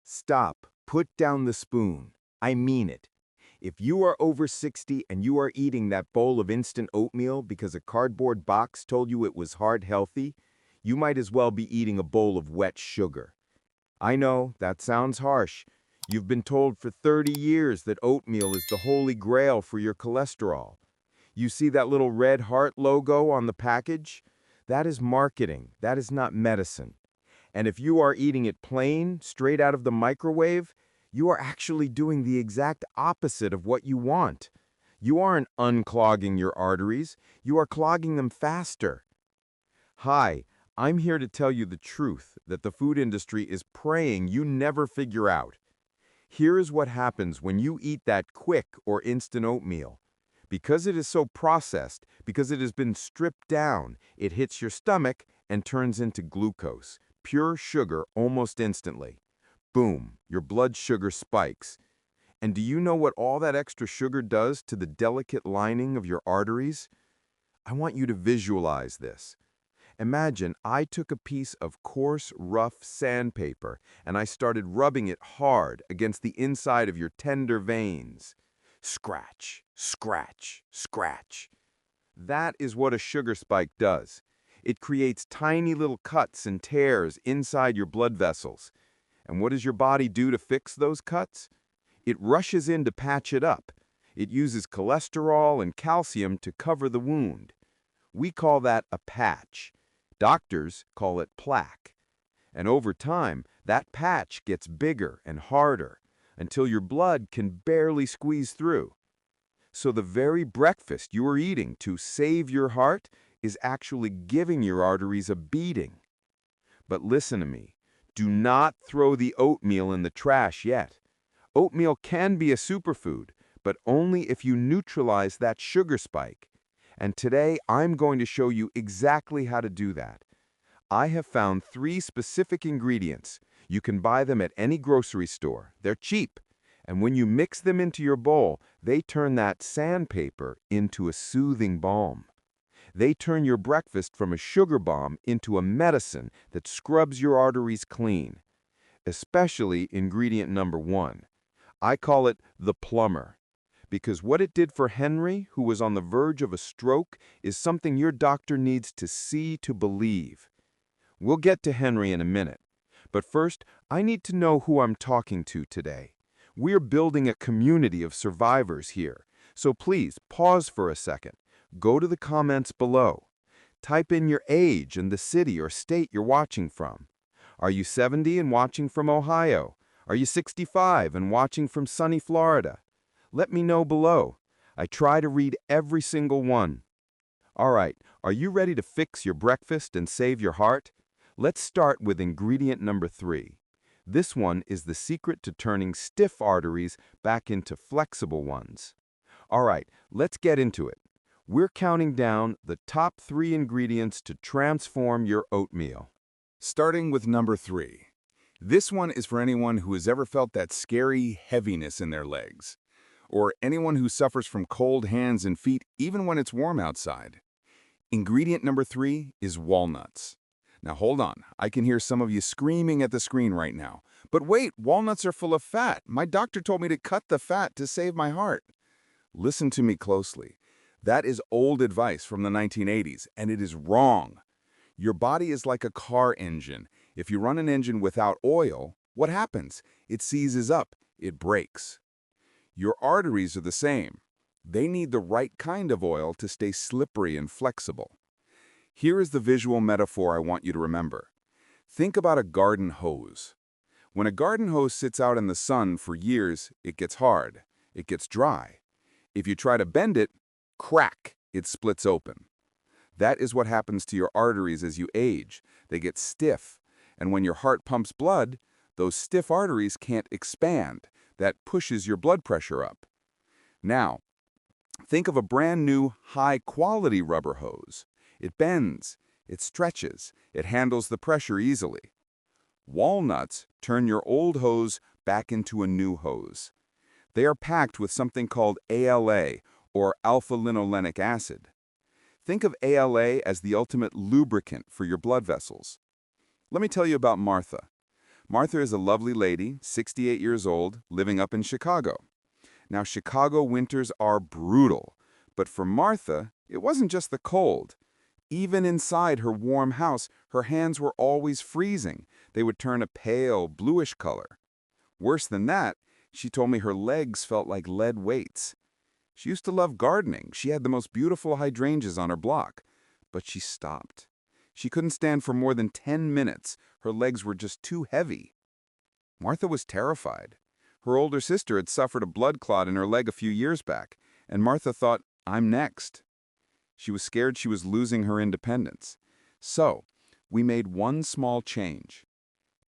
Stop. Put down the spoon. I mean it. If you are over 60 and you are eating that bowl of instant oatmeal because a cardboard box told you it was heart healthy, you might as well be eating a bowl of wet sugar. I know, that sounds harsh. You've been told for 30 years that oatmeal is the holy grail for your cholesterol. You see that little red heart logo on the package? That is marketing. That is not medicine. And if you are eating it plain, straight out of the microwave, you are actually doing the exact opposite of what you want. You aren't unclogging your arteries, you are clogging them faster. Hi, I'm here to tell you the truth that the food industry is praying you never figure out. Here is what happens when you eat that quick or instant oatmeal. Because it is so processed, because it has been stripped down, it hits your stomach and turns into glucose, pure sugar almost instantly. Boom, your blood sugar spikes. And do you know what all that extra sugar does to the delicate lining of your arteries? I want you to visualize this. Imagine I took a piece of coarse, rough sandpaper and I started rubbing it hard against the inside of your tender veins. Scratch, scratch, scratch. That is what a sugar spike does. It creates tiny little cuts and tears inside your blood vessels. And what does your body do to fix those cuts? It rushes in to patch it up. It uses cholesterol and calcium to cover the wound. We call that a patch. Doctors call it plaque. And over time, that patch gets bigger and harder until your blood can barely squeeze through. So the very breakfast you are eating to save your heart is actually giving your arteries a beating. But listen to me. Do not throw the oatmeal in the trash yet. Oatmeal can be a superfood, but only if you neutralize that sugar spike. And today, I'm going to show you exactly how to do that. I have found 3 specific ingredients. You can buy them at any grocery store. They're cheap. And when you mix them into your bowl, they turn that sandpaper into a soothing balm. They turn your breakfast from a sugar bomb into a medicine that scrubs your arteries clean. Especially ingredient number 1. I call it the plumber. Because what it did for Henry, who was on the verge of a stroke, is something your doctor needs to see to believe. We'll get to Henry in a minute. But first, I need to know who I'm talking to today. We're building a community of survivors here. So please, pause for a second. Go to the comments below. Type in your age and the city or state you're watching from. Are you 70 and watching from Ohio? Are you 65 and watching from sunny Florida? Let me know below. I try to read every single one. All right, are you ready to fix your breakfast and save your heart? Let's start with ingredient number 3. This one is the secret to turning stiff arteries back into flexible ones. All right, let's get into it. We're counting down the top 3 ingredients to transform your oatmeal. Starting with number 3. This one is for anyone who has ever felt that scary heaviness in their legs, or anyone who suffers from cold hands and feet even when it's warm outside. Ingredient number 3 is walnuts. Now hold on, I can hear some of you screaming at the screen right now. But wait, walnuts are full of fat. My doctor told me to cut the fat to save my heart. Listen to me closely. That is old advice from the 1980s, and it is wrong. Your body is like a car engine. If you run an engine without oil, what happens? It seizes up, it breaks. Your arteries are the same. They need the right kind of oil to stay slippery and flexible. Here is the visual metaphor I want you to remember. Think about a garden hose. When a garden hose sits out in the sun for years, it gets hard. It gets dry. If you try to bend it, crack, it splits open. That is what happens to your arteries as you age. They get stiff, and when your heart pumps blood, those stiff arteries can't expand. That pushes your blood pressure up. Now, think of a brand new, high-quality rubber hose. It bends, it stretches, it handles the pressure easily. Walnuts turn your old hose back into a new hose. They are packed with something called ALA, or alpha-linolenic acid. Think of ALA as the ultimate lubricant for your blood vessels. Let me tell you about Martha. Martha is a lovely lady, 68 years old, living up in Chicago. Now, Chicago winters are brutal, but for Martha, it wasn't just the cold. Even inside her warm house, her hands were always freezing. They would turn a pale, bluish color. Worse than that, she told me her legs felt like lead weights. She used to love gardening. She had the most beautiful hydrangeas on her block. But she stopped. She couldn't stand for more than 10 minutes. Her legs were just too heavy. Martha was terrified. Her older sister had suffered a blood clot in her leg a few years back, and Martha thought, I'm next. She was scared she was losing her independence. So, we made one small change.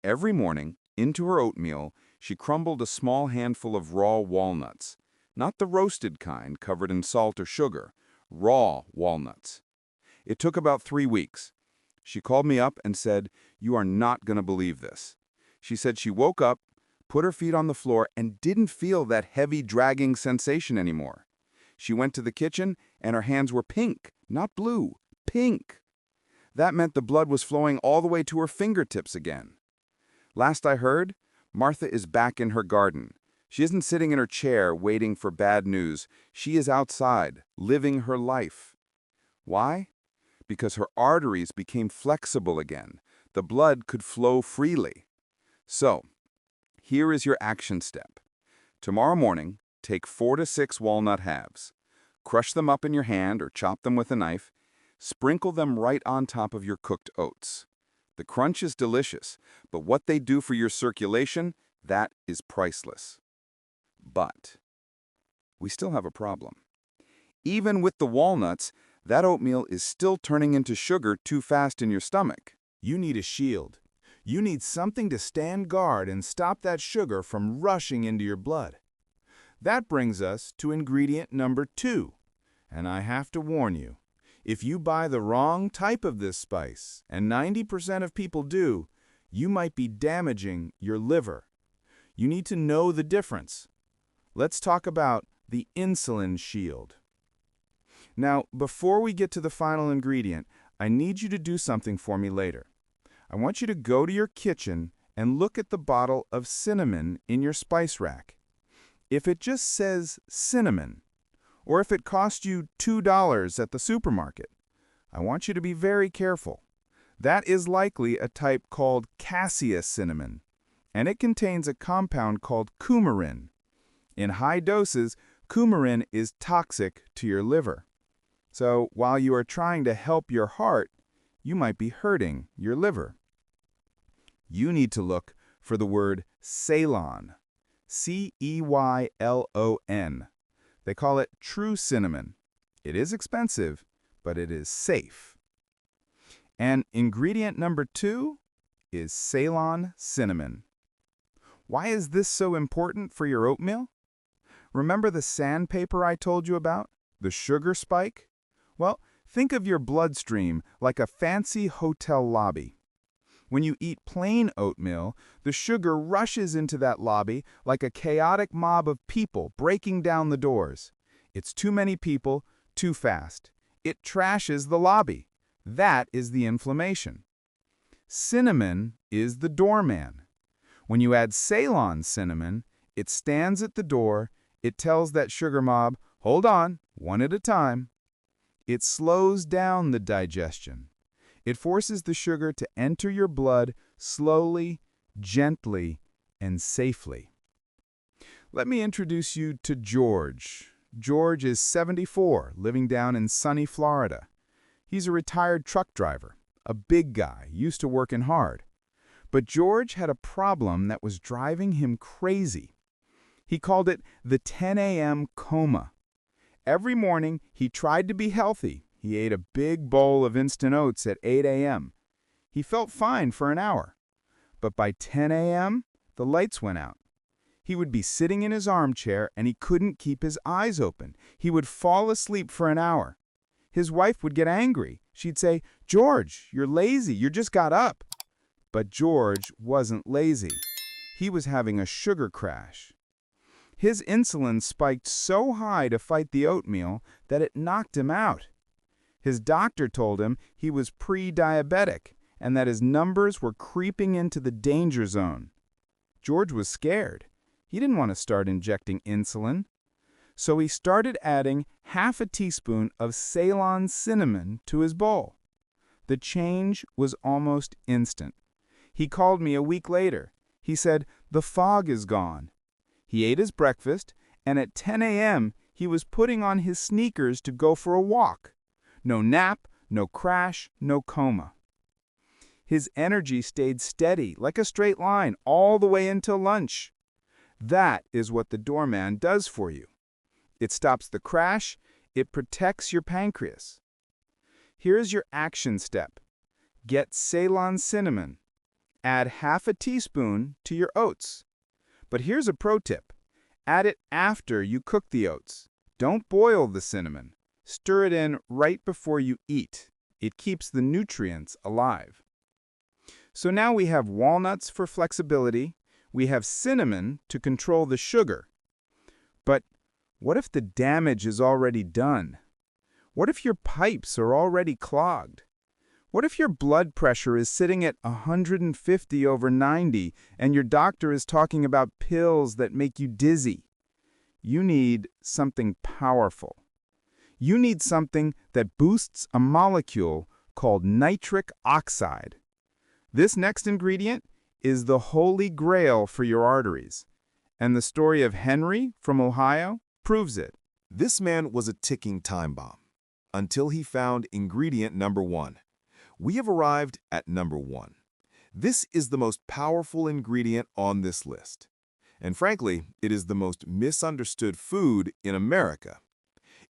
Every morning, into her oatmeal, she crumbled a small handful of raw walnuts. Not the roasted kind covered in salt or sugar, raw walnuts. It took about 3 weeks. She called me up and said, "You are not going to believe this." She said she woke up, put her feet on the floor, and didn't feel that heavy, dragging sensation anymore. She went to the kitchen, and her hands were pink, not blue, pink. That meant the blood was flowing all the way to her fingertips again. Last I heard, Martha is back in her garden. She isn't sitting in her chair waiting for bad news. She is outside, living her life. Why? Because her arteries became flexible again. The blood could flow freely. So, here is your action step. Tomorrow morning, take 4 to 6 walnut halves. Crush them up in your hand or chop them with a knife. Sprinkle them right on top of your cooked oats. The crunch is delicious, but what they do for your circulation, that is priceless. But we still have a problem. Even with the walnuts, that oatmeal is still turning into sugar too fast in your stomach. You need a shield. You need something to stand guard and stop that sugar from rushing into your blood. That brings us to ingredient number 2. And I have to warn you, if you buy the wrong type of this spice, and 90% of people do, you might be damaging your liver. You need to know the difference. Let's talk about the insulin shield. Now, before we get to the final ingredient, I need you to do something for me later. I want you to go to your kitchen and look at the bottle of cinnamon in your spice rack. If it just says cinnamon, or if it cost you $2 at the supermarket, I want you to be very careful. That is likely a type called cassia cinnamon, and it contains a compound called coumarin. In high doses, coumarin is toxic to your liver. So while you are trying to help your heart, you might be hurting your liver. You need to look for the word Ceylon, C-E-Y-L-O-N. They call it true cinnamon. It is expensive, but it is safe. And ingredient number 2 is Ceylon cinnamon. Why is this so important for your oatmeal? Remember the sandpaper I told you about? The sugar spike? Well, think of your bloodstream like a fancy hotel lobby. When you eat plain oatmeal, the sugar rushes into that lobby like a chaotic mob of people breaking down the doors. It's too many people, too fast. It trashes the lobby. That is the inflammation. Cinnamon is the doorman. When you add Ceylon cinnamon, it stands at the door. It tells that sugar mob, hold on, one at a time. It slows down the digestion. It forces the sugar to enter your blood slowly, gently, and safely. Let me introduce you to George. George is 74, living down in sunny Florida. He's a retired truck driver, a big guy, used to working hard. But George had a problem that was driving him crazy. He called it the 10 a.m. coma. Every morning, he tried to be healthy. He ate a big bowl of instant oats at 8 a.m. He felt fine for an hour. But by 10 a.m., the lights went out. He would be sitting in his armchair and he couldn't keep his eyes open. He would fall asleep for an hour. His wife would get angry. She'd say, "George, you're lazy. You just got up." But George wasn't lazy. He was having a sugar crash. His insulin spiked so high to fight the oatmeal that it knocked him out. His doctor told him he was pre-diabetic and that his numbers were creeping into the danger zone. George was scared. He didn't want to start injecting insulin. So he started adding half a teaspoon of Ceylon cinnamon to his bowl. The change was almost instant. He called me a week later. He said, "The fog is gone." He ate his breakfast, and at 10 a.m., he was putting on his sneakers to go for a walk. No nap, no crash, no coma. His energy stayed steady, like a straight line, all the way until lunch. That is what the doorman does for you. It stops the crash, it protects your pancreas. Here's your action step. Get Ceylon cinnamon. Add half a teaspoon to your oats. But here's a pro tip. Add it after you cook the oats. Don't boil the cinnamon. Stir it in right before you eat. It keeps the nutrients alive. So now we have walnuts for flexibility. We have cinnamon to control the sugar. But what if the damage is already done? What if your pipes are already clogged? What if your blood pressure is sitting at 150/90 and your doctor is talking about pills that make you dizzy? You need something powerful. You need something that boosts a molecule called nitric oxide. This next ingredient is the holy grail for your arteries. And the story of Henry from Ohio proves it. This man was a ticking time bomb until he found ingredient number 1. We have arrived at number 1. This is the most powerful ingredient on this list. And frankly, it is the most misunderstood food in America.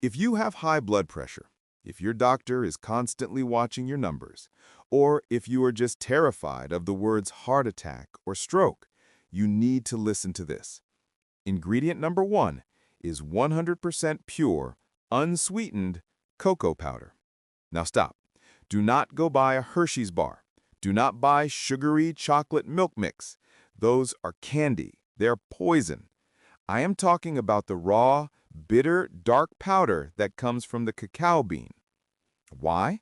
If you have high blood pressure, if your doctor is constantly watching your numbers, or if you are just terrified of the words heart attack or stroke, you need to listen to this. Ingredient number 1 is 100% pure, unsweetened cocoa powder. Now stop. Do not go buy a Hershey's bar. Do not buy sugary chocolate milk mix. Those are candy. They're poison. I am talking about the raw, bitter, dark powder that comes from the cacao bean. Why?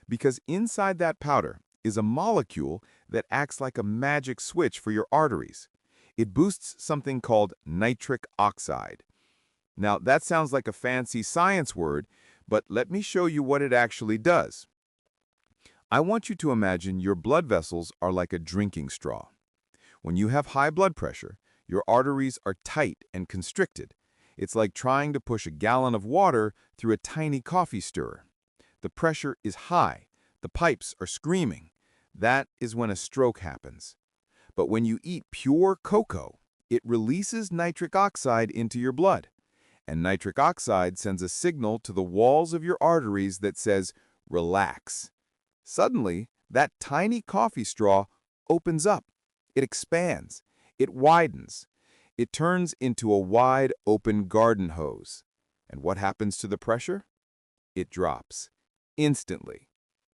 Because inside that powder is a molecule that acts like a magic switch for your arteries. It boosts something called nitric oxide. Now, that sounds like a fancy science word, but let me show you what it actually does. I want you to imagine your blood vessels are like a drinking straw. When you have high blood pressure, your arteries are tight and constricted. It's like trying to push a gallon of water through a tiny coffee stirrer. The pressure is high. The pipes are screaming. That is when a stroke happens. But when you eat pure cocoa, it releases nitric oxide into your blood. And nitric oxide sends a signal to the walls of your arteries that says, relax. Suddenly, that tiny coffee straw opens up. It expands. It widens. It turns into a wide open garden hose. And what happens to the pressure? It drops. Instantly.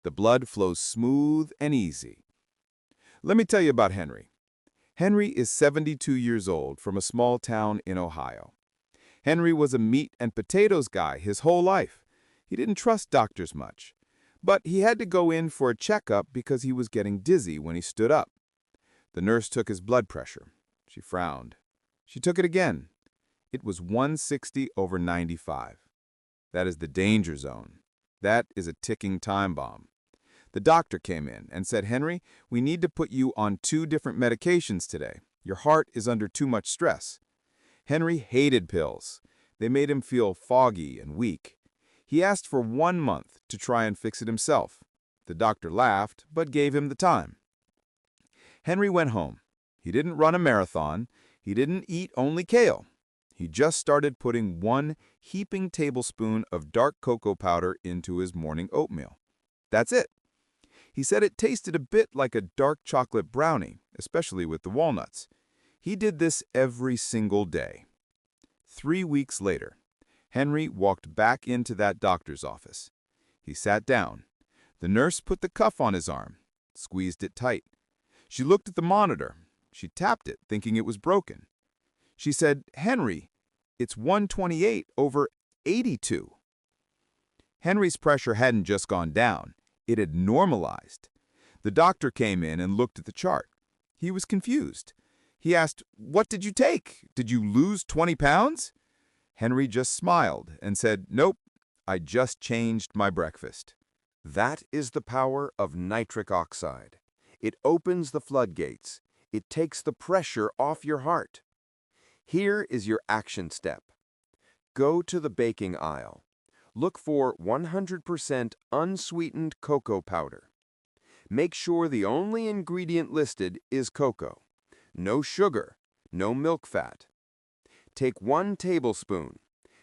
The blood flows smooth and easy. Let me tell you about Henry. Henry is 72 years old from a small town in Ohio. Henry was a meat and potatoes guy his whole life. He didn't trust doctors much. But he had to go in for a checkup because he was getting dizzy when he stood up. The nurse took his blood pressure. She frowned. She took it again. It was 160/95. That is the danger zone. That is a ticking time bomb. The doctor came in and said, "Henry, we need to put you on 2 different medications today. Your heart is under too much stress." Henry hated pills. They made him feel foggy and weak. He asked for 1 month to try and fix it himself. The doctor laughed, but gave him the time. Henry went home. He didn't run a marathon. He didn't eat only kale. He just started putting 1 heaping tablespoon of dark cocoa powder into his morning oatmeal. That's it. He said it tasted a bit like a dark chocolate brownie, especially with the walnuts. He did this every single day. 3 weeks later, Henry walked back into that doctor's office. He sat down. The nurse put the cuff on his arm, squeezed it tight. She looked at the monitor. She tapped it, thinking it was broken. She said, "Henry, it's 128/82." Henry's pressure hadn't just gone down. It had normalized. The doctor came in and looked at the chart. He was confused. He asked, "What did you take? Did you lose 20 pounds?" Henry just smiled and said, "Nope, I just changed my breakfast." That is the power of nitric oxide. It opens the floodgates. It takes the pressure off your heart. Here is your action step. Go to the baking aisle. Look for 100% unsweetened cocoa powder. Make sure the only ingredient listed is cocoa. No sugar, no milk fat. Take 1 tablespoon.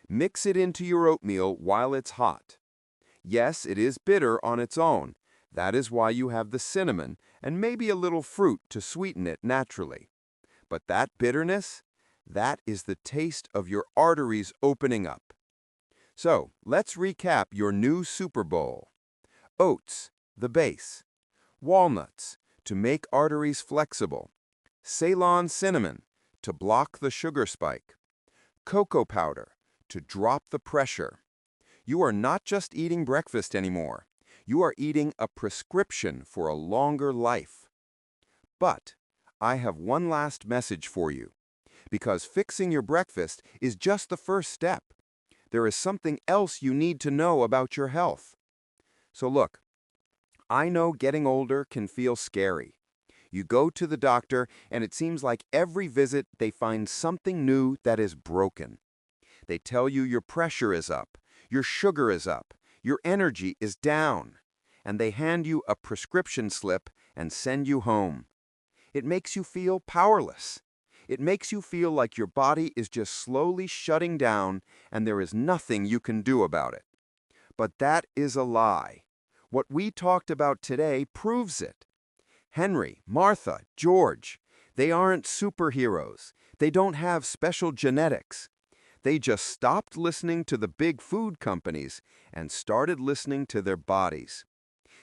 Mix it into your oatmeal while it's hot. Yes, it is bitter on its own. That is why you have the cinnamon and maybe a little fruit to sweeten it naturally. But that bitterness, that is the taste of your arteries opening up. So, let's recap your new Super Bowl. Oats, the base. Walnuts, to make arteries flexible. Ceylon cinnamon, to block the sugar spike. Cocoa powder, to drop the pressure. You are not just eating breakfast anymore. You are eating a prescription for a longer life. But I have one last message for you. Because fixing your breakfast is just the first step. There is something else you need to know about your health. So look, I know getting older can feel scary. You go to the doctor and it seems like every visit they find something new that is broken. They tell you your pressure is up, your sugar is up, your energy is down, and they hand you a prescription slip and send you home. It makes you feel powerless. It makes you feel like your body is just slowly shutting down and there is nothing you can do about it. But that is a lie. What we talked about today proves it. Henry, Martha, George, they aren't superheroes. They don't have special genetics. They just stopped listening to the big food companies and started listening to their bodies.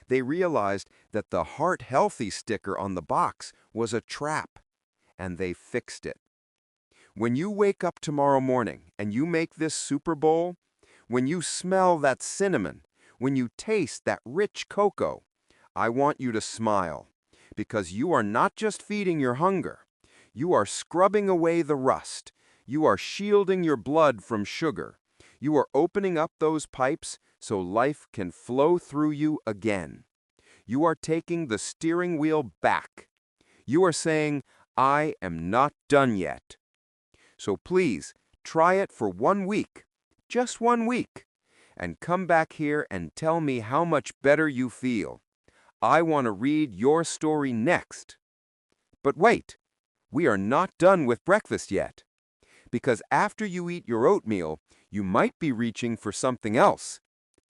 They realized that the heart healthy sticker on the box was a trap, and they fixed it. When you wake up tomorrow morning and you make this Super Bowl, when you smell that cinnamon, when you taste that rich cocoa, I want you to smile, because you are not just feeding your hunger. You are scrubbing away the rust. You are shielding your blood from sugar. You are opening up those pipes so life can flow through you again. You are taking the steering wheel back. You are saying, I am not done yet. So please, try it for 1 week, just 1 week, and come back here and tell me how much better you feel. I want to read your story next. But wait, we are not done with breakfast yet. Because after you eat your oatmeal, you might be reaching for something else.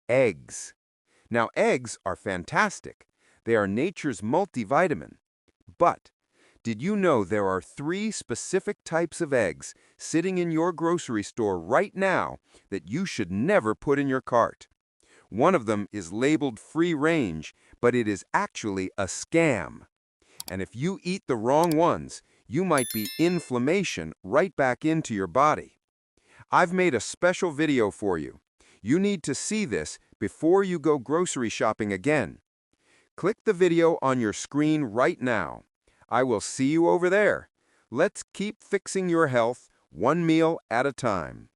Eggs. Now, eggs are fantastic. They are nature's multivitamin. But did you know there are 3 specific types of eggs sitting in your grocery store right now that you should never put in your cart? One of them is labeled free range, but it is actually a scam. And if you eat the wrong ones, you might be inflammation right back into your body. I've made a special video for you. You need to see this before you go grocery shopping again. Click the video on your screen right now. I will see you over there. Let's keep fixing your health 1 meal at a time.